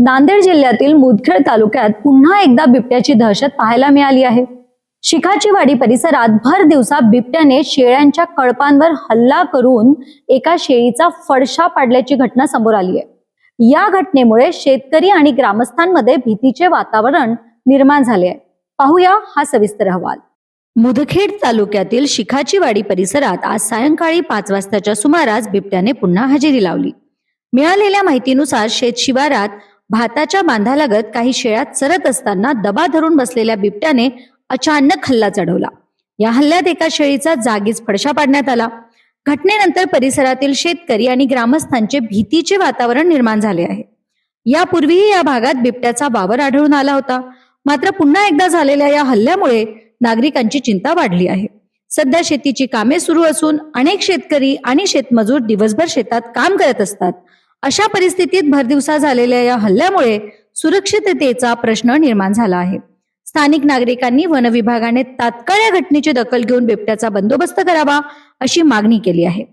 नांदेड जिल्ह्यातील मुदखेड तालुक्यात पुन्हा एकदा बिबट्याची दहशत पाहायला मिळाली आहे। शिखाची वाडी परिसरात भर दिवसा बिबट्याने शेळ्यांच्या कळपांवर हल्ला करून एका शेळीचा फडशा पाडल्याची घटना समोर आली आहे। या घटनेमुळे शेतकरी आणि ग्रामस्थांमध्ये भीतीचे वातावरण निर्माण झाले आहे। पाहूया हा सविस्तर अहवाल। मुदखेड तालुक्यातील शिखाची वाडी परिसरात आज सायंकाळी 5 वाजताच्या सुमारास बिबट्याने पुन्हा हजेरी लावली। मिळालेल्या माहितीनुसार शेत शिवारात भाताच्या बांधालगत काही शेळ्या चरत असताना दबा धरून बसलेल्या बिबट्याने अचानक हल्ला चढवला। या हल्ल्यात एका शेळीचा जागीच फडशा पाडण्यात आला। घटनेनंतर परिसरातील शेतकरी आणि ग्रामस्थांचे भीतीचे वातावरण निर्माण झाले आहे। यापूर्वीही या भागात बिबट्याचा वावर आढळून आला होता, मात्र पुन्हा एकदा झालेल्या या हल्ल्यामुळे नागरिकांची चिंता वाढली आहे। सध्या शेतीची कामे सुरू असून अनेक शेतकरी आणि शेतमजूर दिवसभर शेतात काम करत असतात। अशा परिस्थितीत भरदिवसा झालेल्या या हल्ल्यामुळे सुरक्षिततेचा प्रश्न निर्माण झाला आहे। स्थानिक नागरिकांनी वन विभागाने तात्काळ या घटनेची दखल घेऊन बिबट्याचा बंदोबस्त करावा अशी मागणी केली आहे।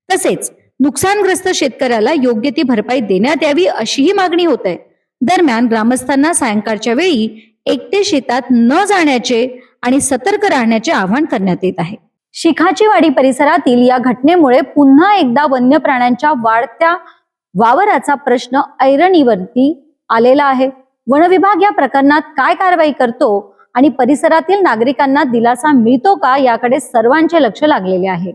तसेच नुकसानग्रस्त शेतकऱ्याला योग्य ती भरपाई देण्यात यावी अशीही मागणी होत आहे। दरम्यान ग्रामस्थांना सायंकाळच्या वेळी एकटे शेतात न जाण्याचे आणि सतर्क राहण्याचे आवाहन करण्यात येत आहे। शिखाची वाडी परिसरातील या घटनेमुळे पुन्हा एकदा वन्य प्राण्यांच्या वाढत्या वावराचा प्रश्न ऐरणीवरती आलेला आहे। वन विभाग या प्रकरणात काय कारवाई करतो आणि परिसरातील नागरिकांना दिलासा मिळतो का याकडे सर्वांचे लक्ष लागलेले आहे।